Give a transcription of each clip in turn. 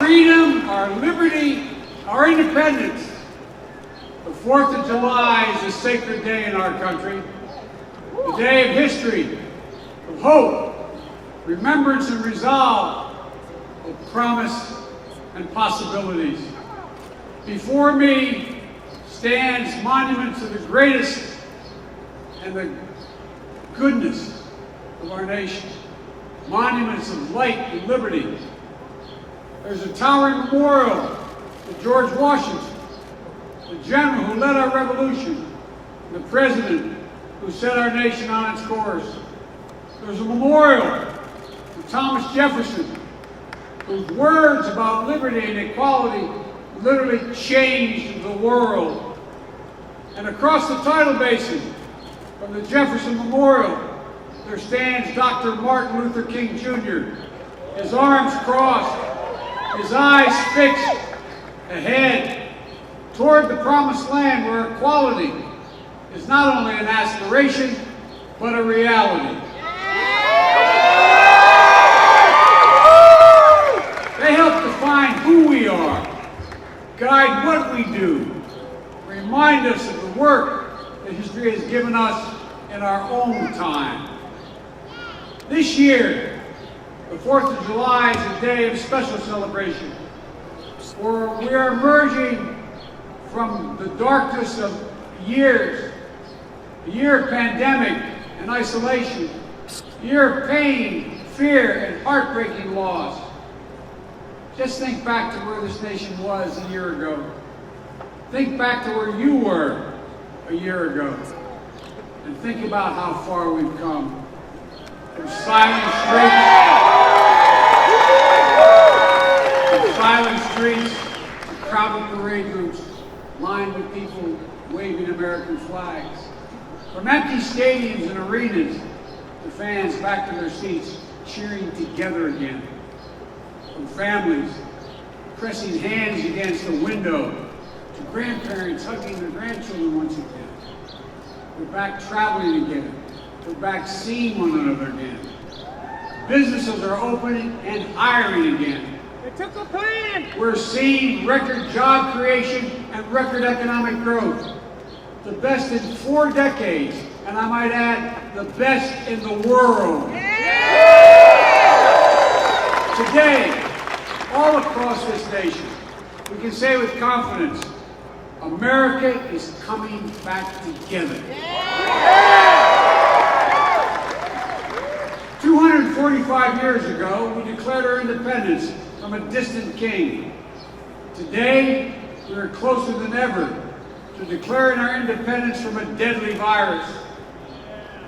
freedom, our liberty, our independence. The 4th of July is a sacred day in our country, a day of history, of hope, remembrance and resolve, of promise and possibilities. Before me stands monument to the greatest and the goodness of our nation, monuments of light and liberty. There's a towering memorial to George Washington, the general who led our revolution, the president who set our nation on its course. There's a memorial to Thomas Jefferson, whose words about liberty and equality literally changed the world. And across the tidal basin from the Jefferson Memorial, there stands Dr. Martin Luther King Jr., his arms crossed, his eyes fixed ahead toward the promised land where equality is not only an aspiration, but a reality. They help define who we are, guide what we do, remind us of the work that history has given us in our own time. This year, the 4th of July is a day of special celebration, where we are emerging from the darkness of years, a year of pandemic and isolation, a year of pain, fear, and heartbreaking loss. Just think back to where this nation was a year ago. Think back to where you were a year ago. And think about how far we've come. From silent streets, to crowded parade routes lined with people waving American flags. From empty stadiums and arenas to fans back to their seats cheering together again. From families pressing hands against the window to grandparents hugging their grandchildren once again. We're back traveling again. We're back seeing one another again. Businesses are opening and hiring again. It took a plan. We're seeing record job creation and record economic growth. The best in 4 decades, and I might add, the best in the world. Today, all across this nation, we can say with confidence, America is coming back together. 245 years ago, we declared our independence from a distant king. Today, we are closer than ever to declaring our independence from a deadly virus.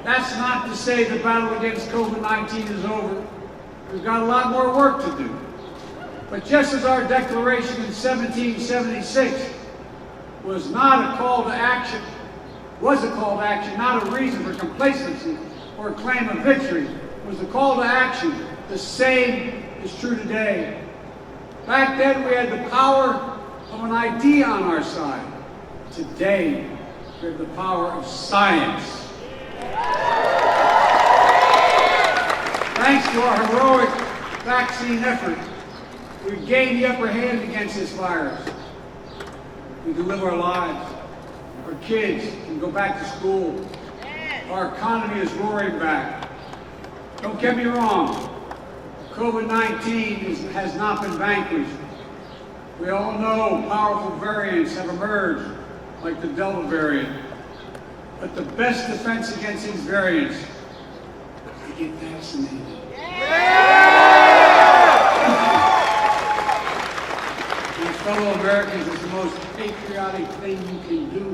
That's not to say the battle against COVID-19 is over. We've got a lot more work to do. But just as our declaration in 1776 was not a call to action, not a reason for complacency or a claim of victory, was a call to action. The same is true today. Back then we had the power of an idea on our side. Today we have the power of science. Thanks to our heroic vaccine effort, we've gained the upper hand against this virus. We can live our lives. Our kids can go back to school. Our economy is roaring back. Don't get me wrong, COVID-19 has not been vanquished. We all know powerful variants have emerged, like the Delta variant. But the best defense against these variants is to get vaccinated. My fellow Americans, it's the most patriotic thing you can do.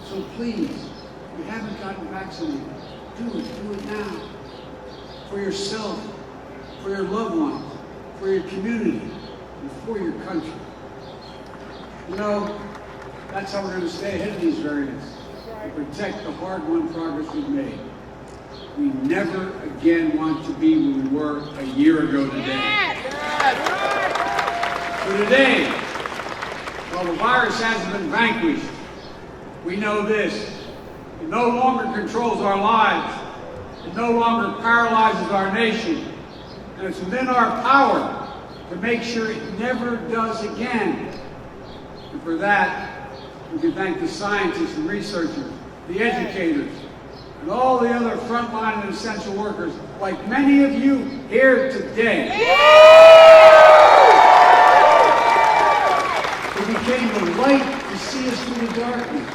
So please, if you haven't gotten vaccinated, do it now. For yourself, for your loved ones, for your community, and for your country. You know, that's how we're going to stay ahead of these variants, to protect the hard-won progress we've made. We never again want to be where we were a year ago today. So today, while the virus hasn't been vanquished, we know this: it no longer controls our lives. It no longer paralyzes our nation. And it's within our power to make sure it never does again. And for that, we can thank the scientists and researchers, the educators, and all the other frontline and essential workers, like many of you here today. Who became the light to see us through the darkness.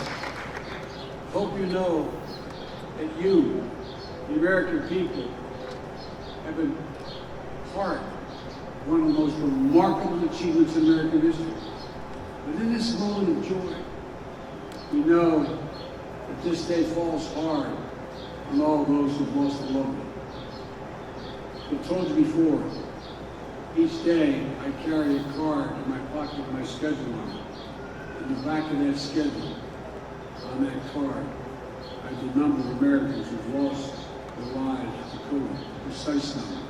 Hope you know that you, the American people, have been part of one of the most remarkable achievements in American history. But in this moment of joy, we know that this day falls hard on all those who've lost a loved one. I've told you before, each day I carry a card in my pocket with my schedule on it. In the back of that schedule, on that card, I have the number of Americans who've lost their lives to COVID, precise number.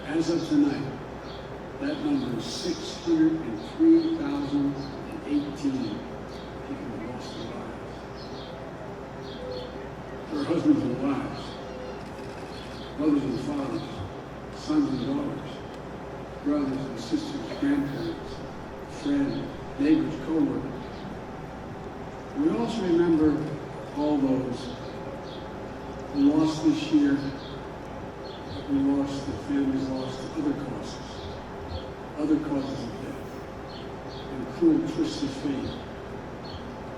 As of tonight, that number is 603,018 people who lost their lives. Their husbands and wives, mothers and fathers, sons and daughters, brothers and sisters, grandparents, friends, neighbors, co-workers. We also remember all those who lost this year, that we lost, the families lost to other causes of death, and cruel twists of fate.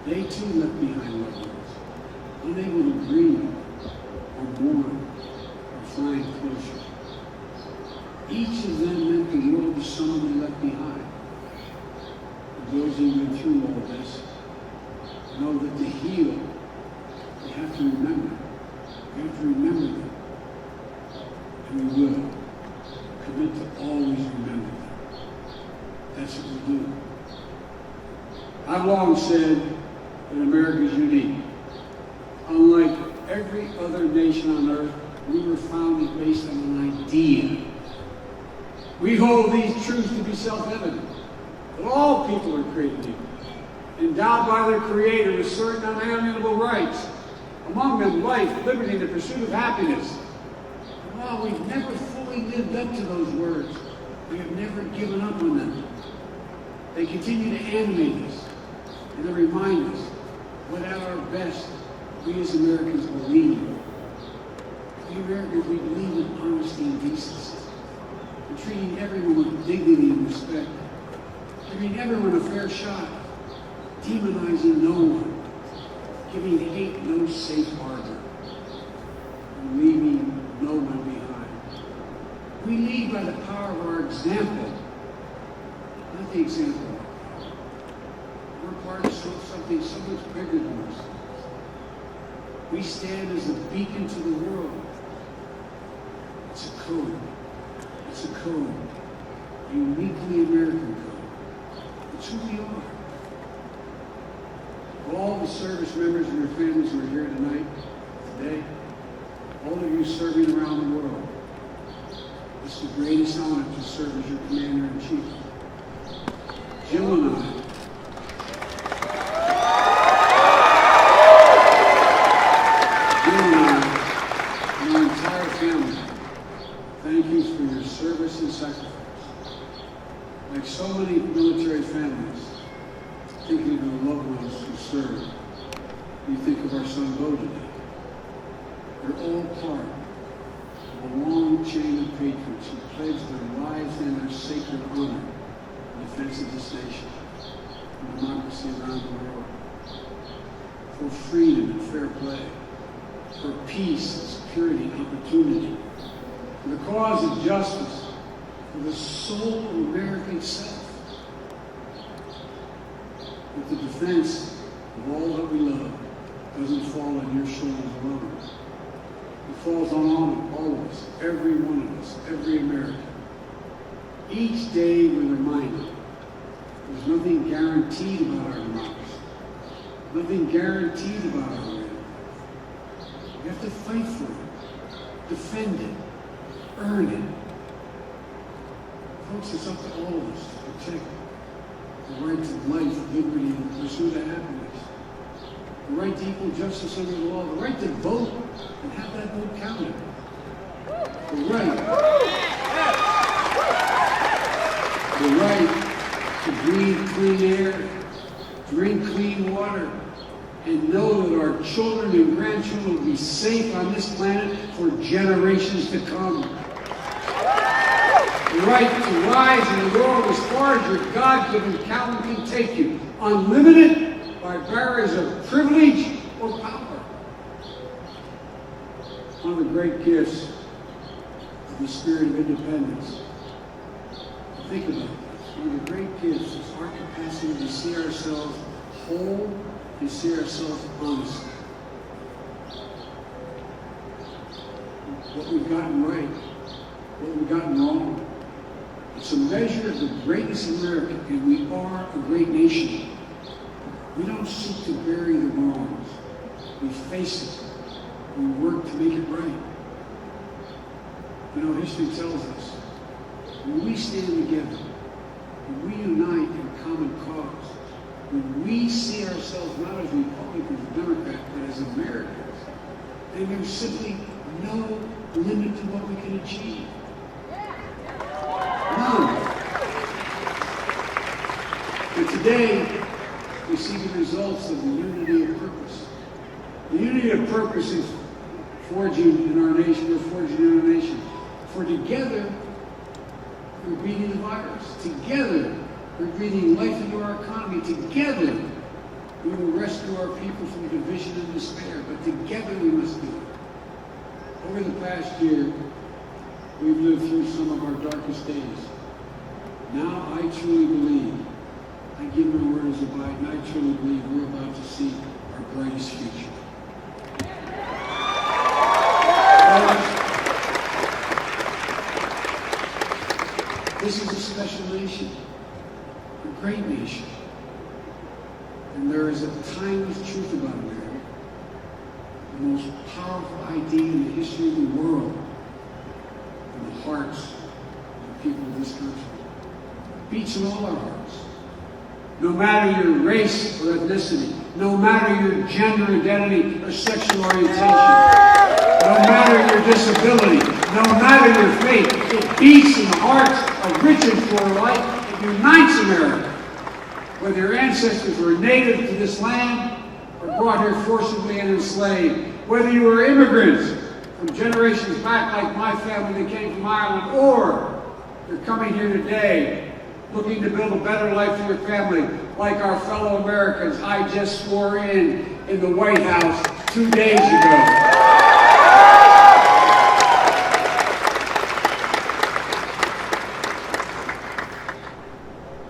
They too left behind loved ones, unable to grieve or mourn or find closure. Each of them meant the world to someone they left behind. And those who went through all this know that to heal, we have to remember. We have to remember them. And we will commit to always remember them. That's what we do. I've long said that America is unique. Unlike every other nation on earth, we were founded based on an idea. We hold these truths to be self-evident, that all people are created equal, endowed by their Creator with certain unalienable rights, among them life, liberty, and the pursuit of happiness. And while we've never fully lived up to those words, we have never given up on them. They continue to animate us and to remind us what at our best we as Americans believe. We Americans, we believe in honesty and decency, and treating everyone with dignity and respect, giving everyone a fair shot, demonizing no one, giving hate no safe harbor, and leaving no one behind. We lead by the power of our example, not the example of our power. We're part of something so much bigger than ourselves. We stand as a beacon to the world. It's a code. It's a code. A uniquely American code. It's who we are. All the service members and their families who are here tonight, today, all of you serving around the world, it's the greatest honor to serve as your commander-in-chief. Jim and I, and our entire family, thank you for your service and sacrifice. Like so many military families, thinking of the loved ones who served, we think of our son Bo today. They're all part of a long chain of patriots who pledged their lives and their sacred honor in defense of this nation and democracy around the world. For freedom and fair play, for peace and security and opportunity, for the cause of justice, for the soul of America itself. But the defense of all that we love doesn't fall on your shoulders alone. It falls on all of us, every one of us, every American. Each day we're reminded there's nothing guaranteed about our democracy, nothing guaranteed about our freedom. We have to fight for it, defend it, earn it. Folks, it's up to all of us to protect the right to life, liberty, and the pursuit of happiness. The right to equal justice under the law. The right to vote and have that vote counted. The right right to breathe clean air, drink clean water, and know that our children and grandchildren will be safe on this planet for generations to come. The right to rise in the world as far as your God-given talent can take you, unlimited by barriers of privilege or power. One of the great gifts of the spirit of independence. Think about this. One of the great gifts is our capacity to see ourselves whole and see ourselves honest. What we've gotten right, what we've gotten wrong. It's a measure of the greatness of America, and we are a great nation. We don't seek to bury the wrongs. We face it. We work to make it right. You know, history tells us, when we stand together, when we unite in a common cause, when we see ourselves not as Republicans or Democrats, but as Americans, then there's simply no limit to what we can achieve. None. And today, we see the results of the unity of purpose. The unity of purpose is forging in our nation, we're forging in our nation. For together, we're beating the virus. Together, we're breathing life into our economy. Together, we will rescue our people from division and despair. But together we must do it. Over the past year, we've lived through some of our darkest days. Now I truly believe, I give my word as a Biden, I truly believe we're about to see our brightest future. This is a special nation, a great nation. And there is a timeless truth about America, the most powerful idea in the history of the world, in the hearts of the people of this country. It beats in all our hearts. No matter your race or ethnicity, no matter your gender identity or sexual orientation, no matter your disability, no matter your faith, it beats in the hearts of rich and poor alike. It unites America. Whether your ancestors were native to this land or brought here forcibly and enslaved, whether you were immigrants from generations back like my family that came from Ireland, or you're coming here today looking to build a better life for your family, like our fellow Americans I just swore in the White House 2 days ago.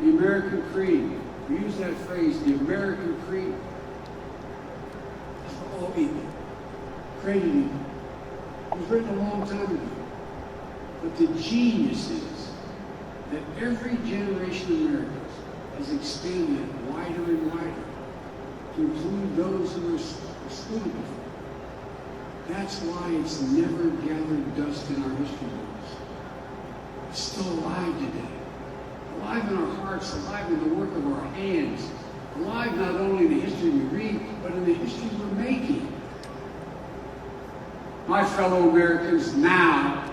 The American creed, we use that phrase, the American creed, is for all people, created equal. It was written a long time ago. But the genius is that every generation of Americans has expanded it wider and wider to include those who were excluded before. That's why it's never gathered dust in our history books. It's still alive today. Alive in our hearts, alive in the work of our hands. Alive not only in the history we read, but in the history we're making. My fellow Americans, now,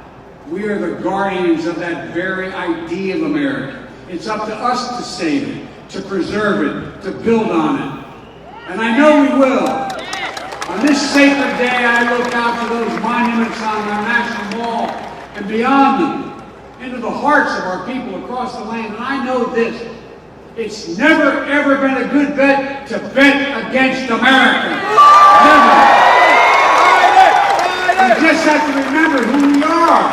we are the guardians of that very idea of America. It's up to us to save it, to preserve it, to build on it. And I know we will. On this sacred day, I look out to those monuments on our National Mall and beyond them, into the hearts of our people across the land. And I know this. It's never, ever been a good bet to bet against America. Never. We just have to remember who we are.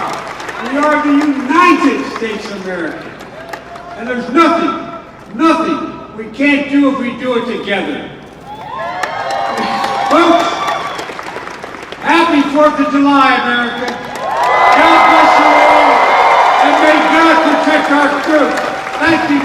We are the United States of America. And there's nothing we can't do if we do it together. Folks, happy 4th of July, America. God bless you all, and may God protect our troops. Thank you.